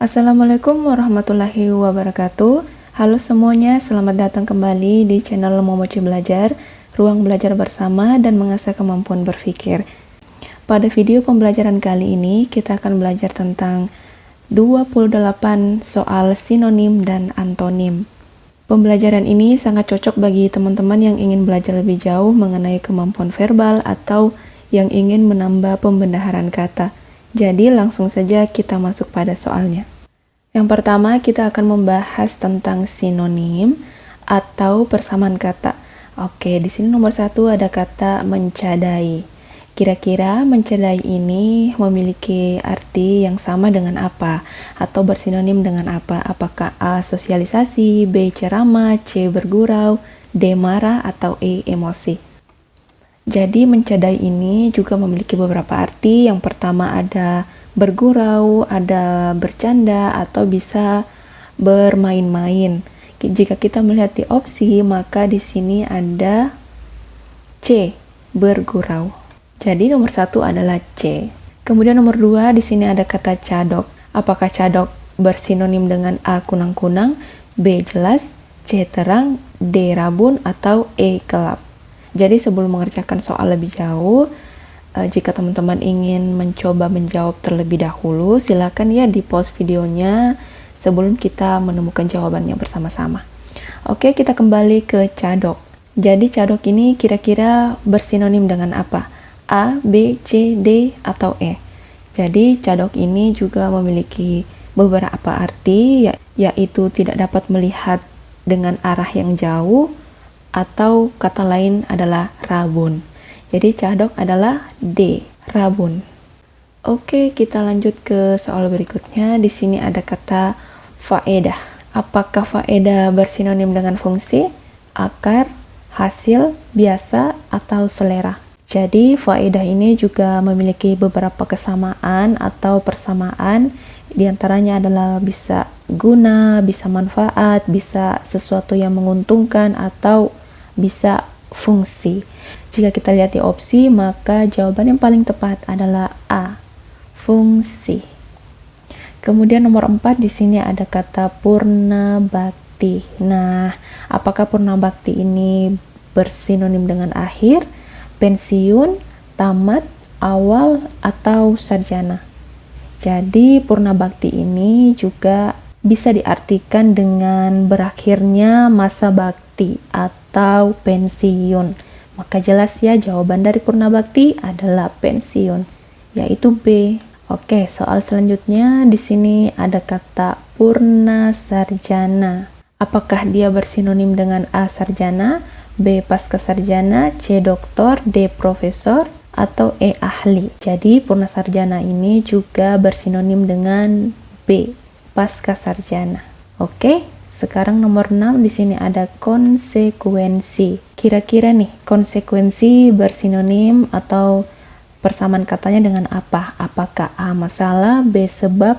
Assalamualaikum warahmatullahi wabarakatuh. Halo semuanya, selamat datang kembali di channel Momoci Belajar, ruang belajar bersama dan mengasah kemampuan berpikir. Pada video pembelajaran kali ini, kita akan belajar tentang 28 soal sinonim dan antonim. Pembelajaran ini sangat cocok bagi teman-teman yang ingin belajar lebih jauh mengenai kemampuan verbal atau yang ingin menambah pembendaharaan kata. Jadi langsung saja kita masuk pada soalnya. Yang pertama kita akan membahas tentang sinonim atau persamaan kata. Oke, di sini nomor 1 ada kata mencadai. Kira-kira mencadai ini memiliki arti yang sama dengan apa? Atau bersinonim dengan apa? Apakah A. sosialisasi, B. ceramah, C. bergurau, D. marah, atau E. emosi? Jadi mencadai ini juga memiliki beberapa arti. Yang pertama ada bergurau, ada bercanda, atau bisa bermain-main. Jika kita melihat di opsi, maka di sini ada C, bergurau. Jadi nomor 1 adalah C. Kemudian nomor 2 di sini ada kata cadok. Apakah cadok bersinonim dengan A. kunang-kunang, B. jelas, C. terang, D. rabun, atau E. gelap? Jadi sebelum mengerjakan soal lebih jauh, jika teman-teman ingin mencoba menjawab terlebih dahulu, silakan ya di pause videonya sebelum kita menemukan jawabannya bersama-sama. Oke, kita kembali ke cadok. Jadi cadok ini kira-kira bersinonim dengan apa? A, B, C, D, atau E? Jadi cadok ini juga memiliki beberapa arti, yaitu tidak dapat melihat dengan arah yang jauh, atau kata lain adalah rabun. Jadi cadok adalah D, rabun. Oke, kita lanjut ke soal berikutnya. Di sini ada kata faedah. Apakah faedah bersinonim dengan fungsi, akar, hasil, biasa, atau selera? Jadi faedah ini juga memiliki beberapa kesamaan atau persamaan. Di antaranya adalah bisa guna, bisa manfaat, bisa sesuatu yang menguntungkan, atau bisa fungsi. Jika kita lihat di opsi, maka jawaban yang paling tepat adalah A, fungsi. Kemudian nomor 4 di sini ada kata purna bakti. Nah, apakah purna bakti ini bersinonim dengan akhir, pensiun, tamat, awal, atau sarjana? Jadi purna bakti ini juga bisa diartikan dengan berakhirnya masa bakti atau pensiun. Maka jelas ya jawaban dari purna bakti adalah pensiun, yaitu B. Oke, soal selanjutnya di sini ada kata purna sarjana. Apakah dia bersinonim dengan A. sarjana, B. pasca sarjana, C. doktor, D. profesor, atau E. ahli? Jadi purna sarjana ini juga bersinonim dengan B. pasca sarjana. Oke, sekarang nomor 6 di sini ada konsekuensi. Kira-kira nih, konsekuensi bersinonim atau persamaan katanya dengan apa? Apakah A. masalah, B. sebab,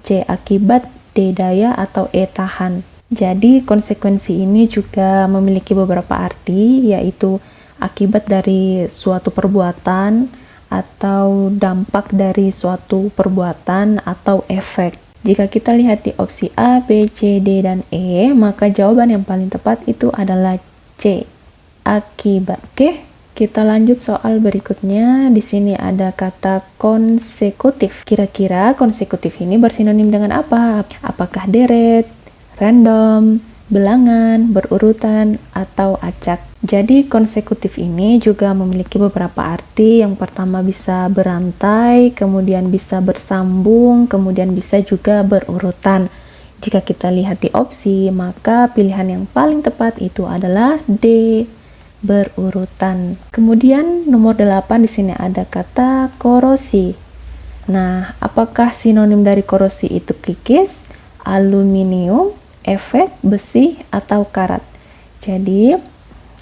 C. akibat, D. daya, atau E. tahan? Jadi konsekuensi ini juga memiliki beberapa arti, yaitu akibat dari suatu perbuatan, atau dampak dari suatu perbuatan, atau efek. Jika kita lihat di opsi A, B, C, D, dan E, maka jawaban yang paling tepat itu adalah C, akibat. Oke, kita lanjut soal berikutnya. Di sini ada kata konsekutif. Kira-kira konsekutif ini bersinonim dengan apa? Apakah deret, random, bilangan, berurutan, atau acak? Jadi konsekutif ini juga memiliki beberapa arti. Yang pertama bisa berantai, kemudian bisa bersambung, kemudian bisa juga berurutan. Jika kita lihat di opsi, maka pilihan yang paling tepat itu adalah D, berurutan. Kemudian nomor 8 di sini ada kata korosi. Nah, apakah sinonim dari korosi itu kikis, aluminium, efek, besi, atau karat? Jadi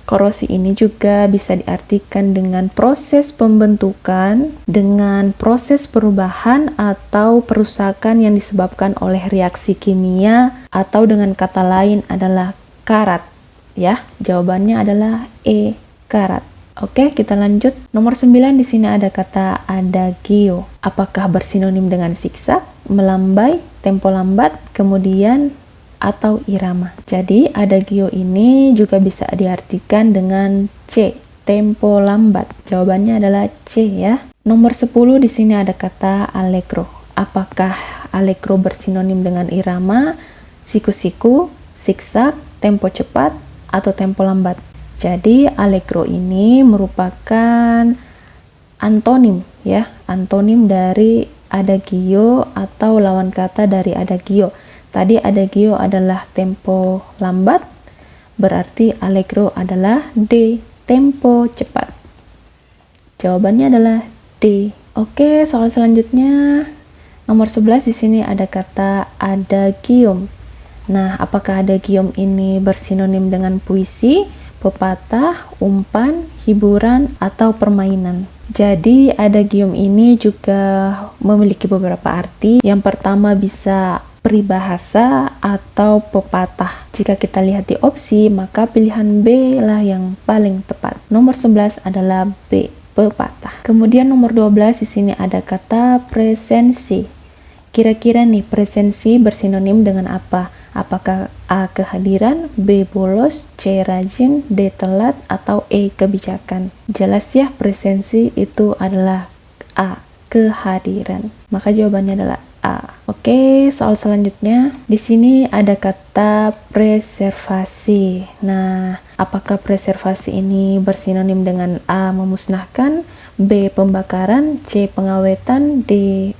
korosi ini juga bisa diartikan dengan proses pembentukan, dengan proses perubahan atau perusakan yang disebabkan oleh reaksi kimia, atau dengan kata lain adalah karat. Ya, jawabannya adalah E, karat. Oke, kita lanjut. Nomor 9 di sini ada kata adagio. Apakah bersinonim dengan siksa, melambai, tempo lambat, kemudian atau irama. Jadi adagio ini juga bisa diartikan dengan C, tempo lambat. Jawabannya adalah C ya. Nomor 10 di sini ada kata allegro. Apakah allegro bersinonim dengan irama, siku-siku, siksak, tempo cepat, atau tempo lambat? Jadi allegro ini merupakan antonim ya, antonim dari adagio atau lawan kata dari adagio. Tadi adagio adalah tempo lambat, berarti allegro adalah D, tempo cepat. Jawabannya adalah D. Oke, soal selanjutnya nomor 11 di sini ada kata adagium. Nah, apakah adagium ini bersinonim dengan puisi, pepatah, umpan, hiburan, atau permainan? Jadi adagium ini juga memiliki beberapa arti. Yang pertama bisa peribahasa atau pepatah. Jika kita lihat di opsi, maka pilihan B lah yang paling tepat. Nomor 11 adalah B, pepatah. Kemudian nomor 12 di sini ada kata presensi. Kira-kira nih presensi bersinonim dengan apa? Apakah A, kehadiran, B, bolos, C, rajin, D, telat, atau E, kebijakan? Jelas ya, presensi itu adalah A, kehadiran. Maka jawabannya adalah A. Oke, soal selanjutnya di sini ada kata preservasi. Nah, apakah preservasi ini bersinonim dengan A, memusnahkan, B, pembakaran, C, pengawetan, D,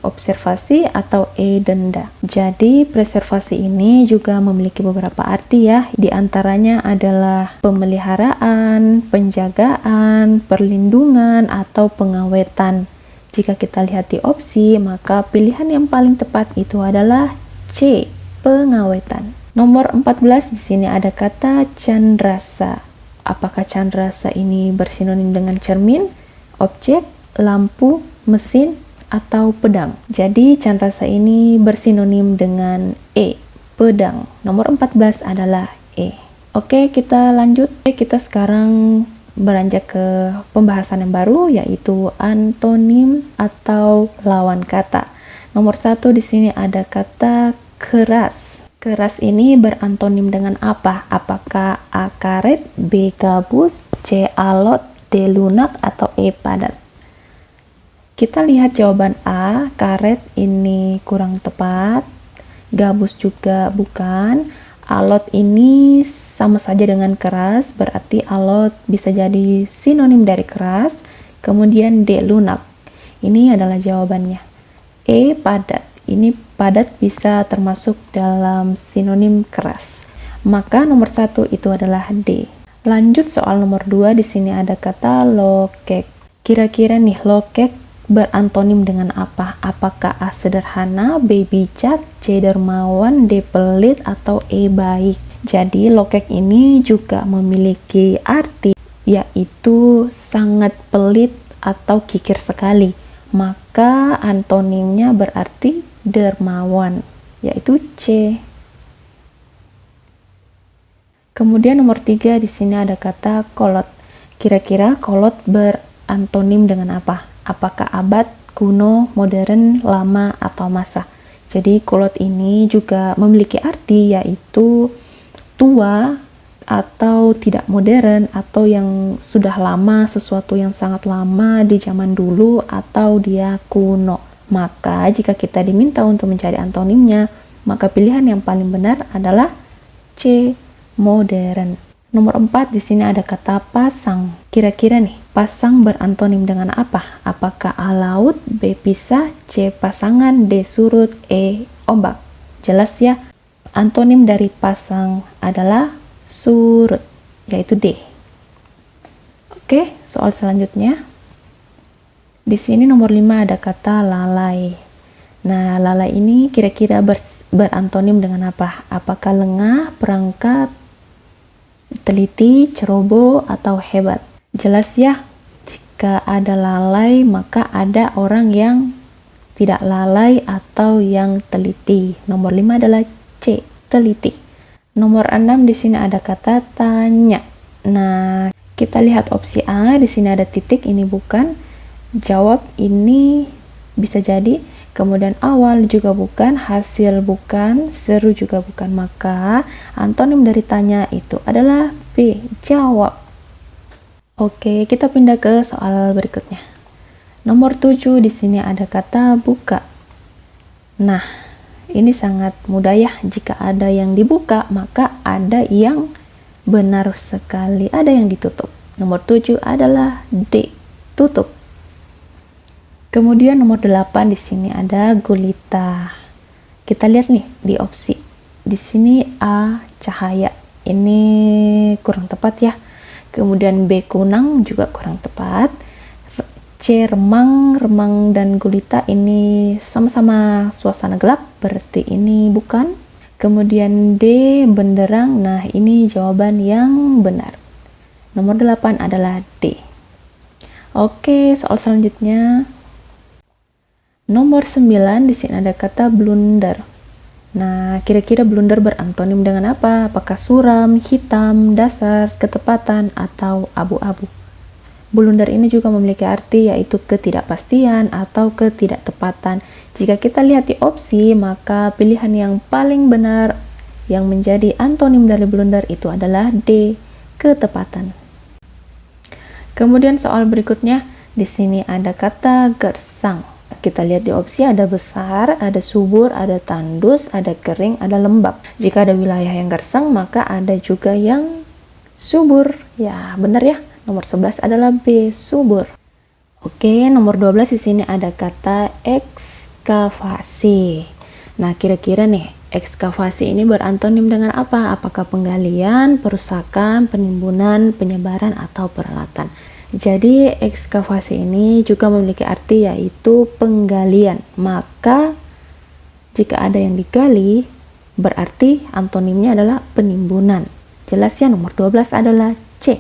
observasi, atau E, denda? Jadi preservasi ini juga memiliki beberapa arti ya. Di antaranya adalah pemeliharaan, penjagaan, perlindungan, atau pengawetan. Jika kita lihat di opsi, maka pilihan yang paling tepat itu adalah C, pengawetan. Nomor 14 di sini ada kata candrasa. Apakah candrasa ini bersinonim dengan cermin, objek, lampu, mesin, atau pedang? Jadi candrasa ini bersinonim dengan E, pedang. Nomor 14 adalah E. Oke, kita lanjut. Kita sekarang beranjak ke pembahasan yang baru, yaitu antonim atau lawan kata. Nomor 1 di sini ada kata keras. Keras ini berantonim dengan apa? Apakah A, karet, B, gabus, C, alot, D, lunak, atau E, padat? Kita lihat jawaban A, karet ini kurang tepat, gabus juga bukan, alot ini sama saja dengan keras, berarti alot bisa jadi sinonim dari keras. Kemudian D, lunak. Ini adalah jawabannya. E, padat. Ini padat bisa termasuk dalam sinonim keras. Maka nomor 1 itu adalah D. Lanjut soal nomor 2, di sini ada kata lokek. Kira-kira nih lokek berantonim dengan apa? Apakah A, sederhana, B, bijak, C, dermawan, D, pelit, atau E, baik? Jadi lokek ini juga memiliki arti, yaitu sangat pelit atau kikir sekali. Maka antonimnya berarti dermawan, yaitu C. Kemudian nomor 3 di sini ada kata kolot. Kira-kira kolot berantonim dengan apa? Apakah abad, kuno, modern, lama, atau masa? Jadi kolot ini juga memiliki arti, yaitu tua atau tidak modern, atau yang sudah lama, sesuatu yang sangat lama di zaman dulu, atau dia kuno. Maka jika kita diminta untuk mencari antonimnya, maka pilihan yang paling benar adalah C, modern. Nomor 4 di sini ada kata pasang. Kira-kira nih, pasang berantonim dengan apa? Apakah A, laut, B, pisah, C, pasangan, D, surut, E, ombak? Jelas ya, antonim dari pasang adalah surut, yaitu D. Oke, soal selanjutnya. Di sini nomor 5 ada kata lalai. Nah, lalai ini kira-kira berantonim dengan apa? Apakah lengah, perangkat, teliti, ceroboh, atau hebat? Jelas ya, jika ada lalai maka ada orang yang tidak lalai atau yang teliti. Nomor 5 adalah C, teliti. Nomor 6 di sini ada kata tanya. Nah, kita lihat opsi A, di sini ada titik, ini bukan. Jawab ini bisa jadi kemudian awal juga bukan, hasil bukan, seru juga bukan. Maka antonim dari tanya itu adalah B, jawab. Oke, kita pindah ke soal berikutnya. Nomor 7 di sini ada kata buka. Nah, ini sangat mudah ya. Jika ada yang dibuka, maka ada yang benar sekali, ada yang ditutup. Nomor 7 adalah D, tutup. Kemudian nomor 8 di sini ada gulita. Kita lihat nih di opsi. Di sini A, cahaya. Ini kurang tepat ya. Kemudian B, kunang, juga kurang tepat. C, remang. Remang dan gulita ini sama-sama suasana gelap, berarti ini bukan. Kemudian D, benderang. Nah, ini jawaban yang benar. Nomor 8 adalah D. Oke, soal selanjutnya. Nomor 9 di sini ada kata blunder. Nah, kira-kira blunder berantonim dengan apa? Apakah suram, hitam, dasar, ketepatan, atau abu-abu? Blunder ini juga memiliki arti yaitu ketidakpastian atau ketidaktepatan. Jika kita lihat di opsi, maka pilihan yang paling benar yang menjadi antonim dari blunder itu adalah D, ketepatan. Kemudian soal berikutnya, di sini ada kata gersang. Kita lihat di opsi ada besar, ada subur, ada tandus, ada kering, ada lembab. Jika ada wilayah yang gersang, maka ada juga yang subur. Ya, benar ya. Nomor 11 adalah B, subur. Oke, nomor 12 di sini ada kata ekskavasi. Nah, kira-kira nih, ekskavasi ini berantonim dengan apa? Apakah penggalian, perusakan, penimbunan, penyebaran, atau peralatan? Jadi ekskavasi ini juga memiliki arti yaitu penggalian. Maka jika ada yang digali, berarti antonimnya adalah penimbunan. Jelas ya, nomor 12 adalah C,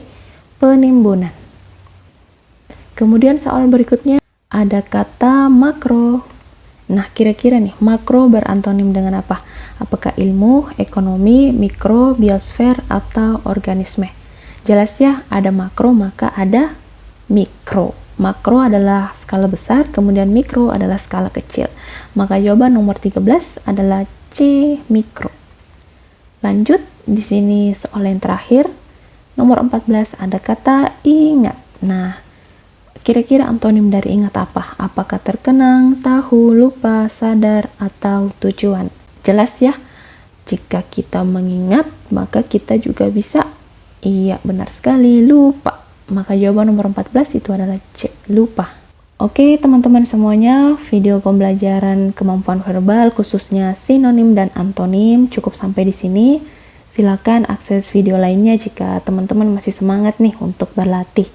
penimbunan. Kemudian soal berikutnya ada kata makro. Nah, kira-kira nih, makro berantonim dengan apa? Apakah ilmu, ekonomi, mikro, biosfer, atau organisme? Jelas ya, ada makro maka ada mikro. Makro adalah skala besar, kemudian mikro adalah skala kecil. Maka jawaban nomor 13 adalah C, mikro. Lanjut, di sini soal yang terakhir. Nomor 14 ada kata ingat. Nah, kira-kira antonim dari ingat apa? Apakah terkenang, tahu, lupa, sadar, atau tujuan? Jelas ya, jika kita mengingat, maka kita juga bisa, iya benar sekali, lupa. Maka jawaban nomor 14 itu adalah C, lupa. Oke teman-teman semuanya, video pembelajaran kemampuan verbal khususnya sinonim dan antonim cukup sampai di sini. Silakan akses video lainnya jika teman-teman masih semangat nih untuk berlatih.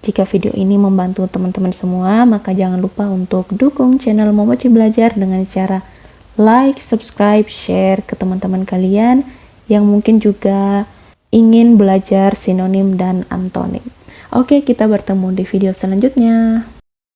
Jika video ini membantu teman-teman semua, maka jangan lupa untuk dukung channel Momoci Belajar dengan cara like, subscribe, share ke teman-teman kalian yang mungkin juga ingin belajar sinonim dan antonim. Oke, kita bertemu di video selanjutnya.